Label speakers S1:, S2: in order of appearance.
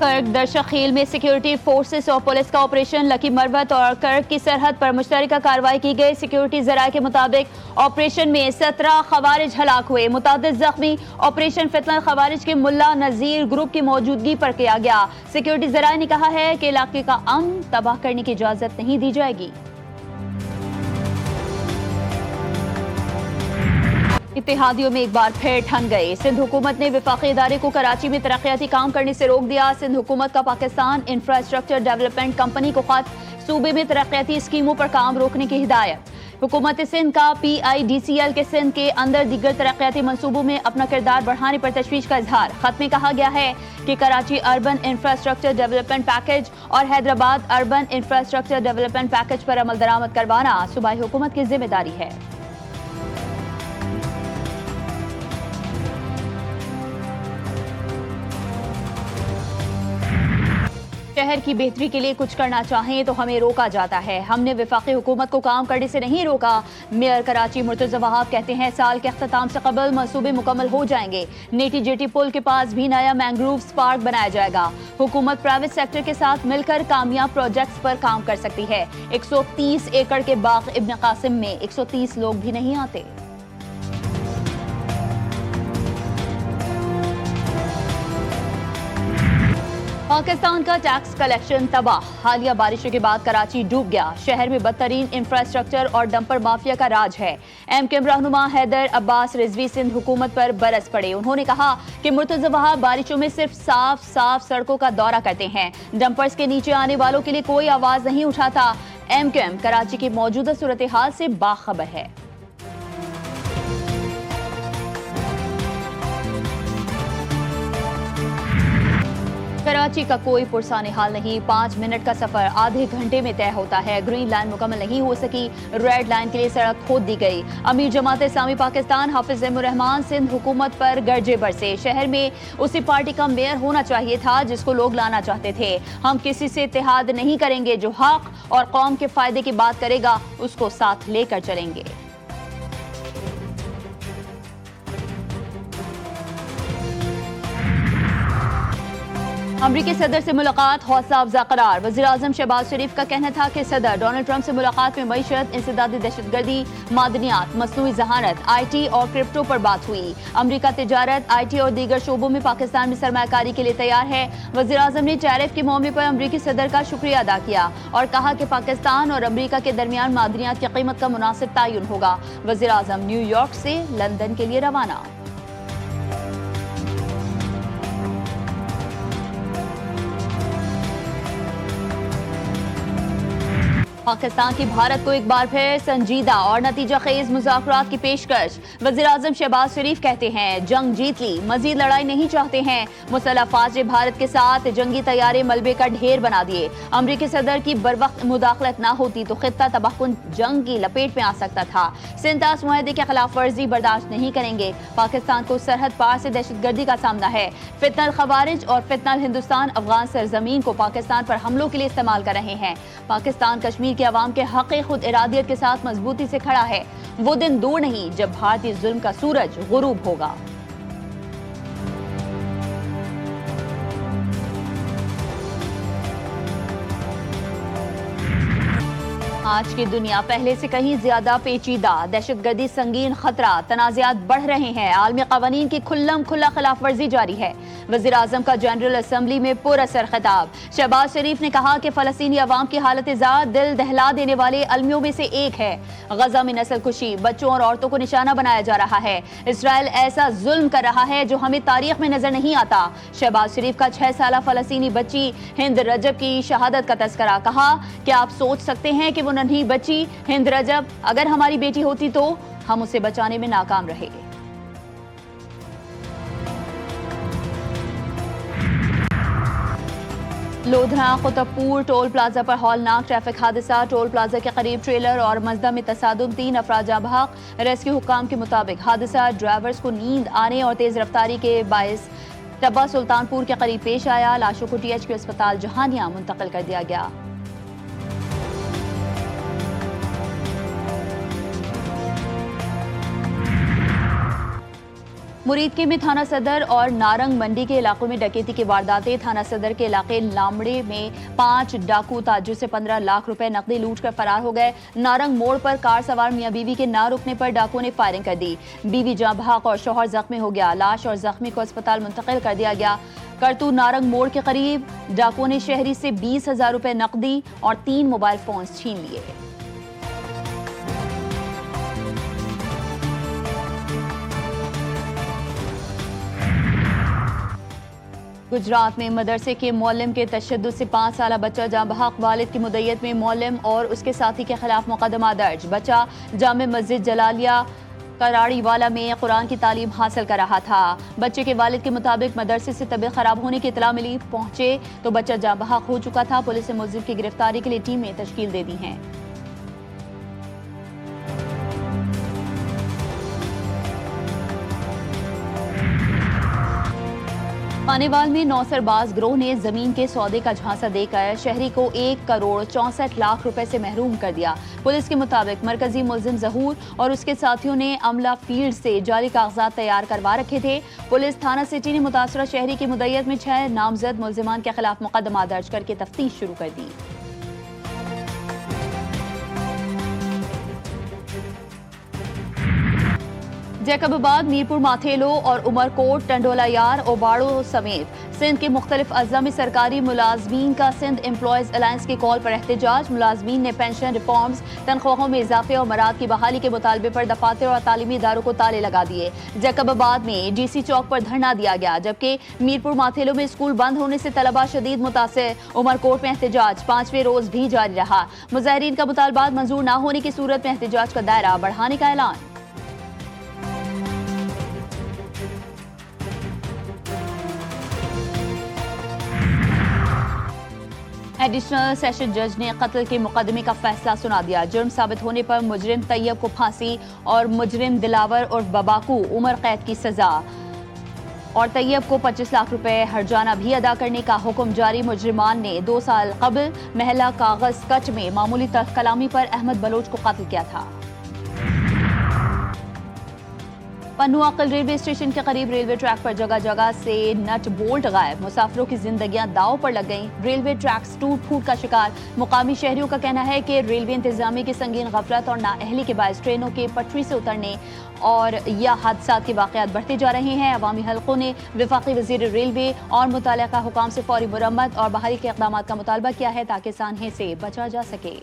S1: कर्क दरशखील में security forces और पुलिस का ऑपरेशन लकी मरवत और कर्क की सरहद पर मुश्तरका कार्रवाई की गई। सिक्योरिटी जराये के मुताबिक ऑपरेशन में 17 खवारिज हलाक हुए, मुतादिद जख्मी। ऑपरेशन फितनल खवारिज के मुल्ला नजीर ग्रुप की मौजूदगी पर किया गया। सिक्योरिटी जराये ने कहा है कि इलाके का अमन तबाह करने की इजाजत नहीं दी जाएगी। इत्तेहादियों में एक बार फिर ठन गए। सिंध हुकूमत ने विफाकी इदारे को कराची में तरक्याती काम करने से रोक दिया। सिंध हुकूमत का पाकिस्तान इंफ्रास्ट्रक्चर डेवलपमेंट कंपनी को खत, सूबे में तरक्याती स्कीमों पर काम रोकने की हिदायत। हुकूमत सिंध का PIDCL के सिंध के अंदर दीगर तरक्याती मंसूबों में अपना किरदार बढ़ाने पर तशवीश का इजहार। खत में कहा गया है कि Karachi urban infrastructure development package और Hyderabad urban infrastructure development package पर अमल दरामद करवाना सूबाई हुकूमत की जिम्मेदारी है। शहर की बेहतरी के लिए कुछ करना चाहें तो हमें रोका जाता है। हमने विफाकी हुकूमत को काम करने से नहीं रोका। मेयर कराची मुर्तज़ा वहाब कहते हैं साल के अख्ताम से कबल मंसूबे मुकम्मल हो जाएंगे। नेटी जेटी पुल के पास भी नया मैंग्रोव्स पार्क बनाया जाएगा। हुकूमत प्राइवेट सेक्टर के साथ मिलकर कामयाब प्रोजेक्ट्स पर काम कर सकती है। 130 एकड़ के बाग इब्न कासिम में 130 लोग भी नहीं आते। पाकिस्तान का टैक्स कलेक्शन तबाह। हालिया बारिशों के बाद कराची डूब गया। शहर में बदतरीन इंफ्रास्ट्रक्चर और डंपर माफिया का राज है। MKM रहनुमा हैदर अब्बास रिजवी सिंध हुकूमत पर बरस पड़े। उन्होंने कहा कि मुर्तज़ा वहाब बारिशों में सिर्फ साफ सड़कों का दौरा करते हैं, डंपर्स के नीचे आने वालों के लिए कोई आवाज नहीं उठाता। MKM कराची की मौजूदा सूरत हाल से बाखबर है। कराची का कोई पुरसाने हाल नहीं। 5 मिनट का सफर आधे घंटे में तय होता है। ग्रीन लाइन मुकम्मल नहीं हो सकी, रेड लाइन के लिए सड़क खोद दी गई। अमीर जमात इस्लामी पाकिस्तान हाफिज रहमान सिंध हुकूमत पर गर्जे बरसे। शहर में उसी पार्टी का मेयर होना चाहिए था जिसको लोग लाना चाहते थे। हम किसी से इत्तेहाद नहीं करेंगे, जो हक और कौम के फायदे की बात करेगा उसको साथ लेकर चलेंगे। अमरीकी सदर से मुलाकात हौसला अफजा करार। वज़ीर आज़म शहबाज शरीफ का कहना था कि सदर डोनाल्ड ट्रंप से मुलाकात में मईशत, इंसदादी दहशतगर्दी, मादनियात, मसनूई जहानत, IT और क्रिप्टो पर बात हुई। अमरीका तिजारत, IT और दीगर शोबों में पाकिस्तान में सरमायाकारी के लिए तैयार है। वज़ीर आज़म ने टैरिफ के मौके पर अमरीकी सदर का शुक्रिया अदा किया और कहा कि पाकिस्तान और अमरीका के दरमियान मादनियात की कीमत का मुनासिब तयन होगा। वज़ीर आज़म न्यूयॉर्क से लंदन के लिए रवाना। पाकिस्तान की भारत को एक बार फिर संजीदा और नतीजा खेज मुज़ाकरात की पेशकश। वज़ीर आज़म शहबाज शरीफ कहते हैं जंग जीत ली, मजीद लड़ाई नहीं चाहते हैं। मुसल्लह अफ़वाज ने भारत के साथ जंगी तैयारे मलबे का ढेर बना दिए। अमरीकी सदर की बरवक्त मुदाखलत न होती तो खित्ता तबाहकुन जंग की लपेट में आ सकता था। सिंतास मुआहदे के खिलाफ वर्जी बर्दाश्त नहीं करेंगे। पाकिस्तान को सरहद पार से दहशतगर्दी का सामना है। फितनल खवारिज और फितनल हिंदुस्तान अफगान सरजमीन को पाकिस्तान पर हमलों के लिए इस्तेमाल कर रहे हैं। पाकिस्तान कश्मीर के अवाम के हक़ खुद इरादियत के साथ मजबूती से खड़ा है। वो दिन दूर नहीं जब भारतीय जुल्म का सूरज गुरूब होगा। आज की दुनिया पहले से कहीं ज्यादा पेचीदा। दहशतगर्दी संगीन खतरा, तनाज़ात बढ़ रहे हैं। आलमी क़वानीन की खुल्लम खुल्ला खिलाफ वर्जी जारी है। वज़ीर आज़म का जनरल असम्बली में पुरअसर खिताब। शहबाज शरीफ ने कहा कि फ़लस्तीनी अवाम की हालत ज़ात दिल दहला देने वाले अलमियों में से एक है। गजा में नस्ल कुशी, बच्चों और औरतों को निशाना बनाया जा रहा है। इसराइल ऐसा जुल्म कर रहा है जो हमें तारीख में नजर नहीं आता। शहबाज शरीफ का 6 साला फ़लस्तीनी बच्ची हिंद रजब की शहादत का तज़किरा। कहा कि आप सोच सकते हैं कि वो नन्ही बच्ची हिंद रजब अगर हमारी बेटी होती तो हम उसे बचाने में नाकाम रहे। लोधरा कुतुबपुर टोल प्लाजा पर हौलनाक ट्रैफिक हादसा। टोल प्लाजा के करीब ट्रेलर और मजदा में तसादुम, 3 अफराद जाँ बहक। रेस्क्यू हुक्काम के मुताबिक हादसा ड्राइवर्स को नींद आने और तेज रफ्तारी के बायस टब्बा सुल्तानपुर के करीब पेश आया। लाशों को THQ अस्पताल जहानिया मुंतकिल कर दिया गया। मुरीदके में थाना सदर और नारंग मंडी के इलाकों में डकैती की वारदातें। थाना सदर के इलाके लामड़े में 5 डाकू ताजू से 15 लाख रुपए नकदी लूट कर फरार हो गए। नारंग मोड़ पर कार सवार मियां बीवी के ना रुकने पर डाकुओं ने फायरिंग कर दी। बीवी जाँ बहक और शौहर जख्मी हो गया। लाश और जख्मी को अस्पताल मुंतकिल कर दिया गया। करतू नारंग मोड़ के करीब डाकुओं ने शहरी से 20,000 रुपए नकदी और 3 मोबाइल फोन छीन लिए। गुजरात में मदरसे के मौलम के तशद्दुद से 5 साला बच्चा जाँ बहक। वालिद की मुद्दत में मौलम और उसके साथी के खिलाफ मुकदमा दर्ज। बच्चा जामे मस्जिद जलालिया कराड़ीवाला में कुरान की तालीम हासिल कर रहा था। बच्चे के वालिद के मुताबिक मदरसे से तबीयत खराब होने की इतला मिली। पहुंचे तो बच्चा जाँ बहक हो चुका था। पुलिस ने मुल्जिम की गिरफ्तारी के लिए टीमें तश्कील दे दी हैं। पानेवाल में नौसरबाज गिरोह ने जमीन के सौदे का झांसा देकर शहरी को 1 करोड़ 64 लाख रुपए से महरूम कर दिया। पुलिस के मुताबिक मरकजी मुल्जिम जहूर और उसके साथियों ने अमला फील्ड से जाली कागजात तैयार करवा रखे थे। पुलिस थाना सिटी ने मुतासरा शहरी की मुद्दत में 6 नामजद मुल्जिमान के खिलाफ मुकदमा दर्ज करके तफ्तीश शुरू कर दी। जैकबाबाद, मीरपुर माथेलो और उमरकोट, टंडोला यार, ओबाड़ो समेत सिंध के मुख्तलिफ अज़ला में सरकारी मुलाजमीन का सिंध एम्प्लॉयज अलायंस की कॉल पर एहतजाज। मुलाजमीन ने पेंशन रिफॉर्म्स, तनख्वाहों में इजाफे और मराद की बहाली के मुतालबे पर दफातर और तालीमी इदारों को ताले लगा दिए। जैकबाबाद में DC चौक पर धरना दिया गया, जबकि मीरपुर माथेलो में स्कूल बंद होने से तलबा शदीद मुतासिर। उमरकोट में एहतजाज 5वें रोज भी जारी रहा। मुजाहिरीन का मुतालबात मंजूर न होने की सूरत में एहतजाज का दायरा बढ़ाने का ऐलान। एडिशनल सेशन जज ने कत्ल के मुकदमे का फैसला सुना दिया। जुर्म साबित होने पर मुजरिम तैयब को फांसी और मुजरिम दिलावर और बबाकू उम्र कैद की सजा और तैयब को 25 लाख रुपए हर्जाना भी अदा करने का हुक्म जारी। मुजरिमान ने 2 साल कबल महला कागज कच में मामूली तल्ख कलामी पर अहमद बलोच को कत्ल किया था। पन्नू अकल रेलवे स्टेशन के करीब रेलवे ट्रैक पर जगह जगह से नट बोल्ट गायब। मुसाफिरों की जिंदगियां दांव पर लग गईं। रेलवे ट्रैक्स टूट फूट का शिकार। मुकामी शहरियों का कहना है कि रेलवे इंतजामिया की संगीन गफलत और नाअहली के बायस ट्रेनों के पटरी से उतरने और या हादसात के वाकयात बढ़ते जा रहे हैं। अवामी हलकों ने वफाकी वजीर रेलवे और मुतल्लिका हुकाम से फौरी मुरम्मत और बहाली के इक़दामात का मुतालबा किया है ताकि सानहे से बचा जा सके।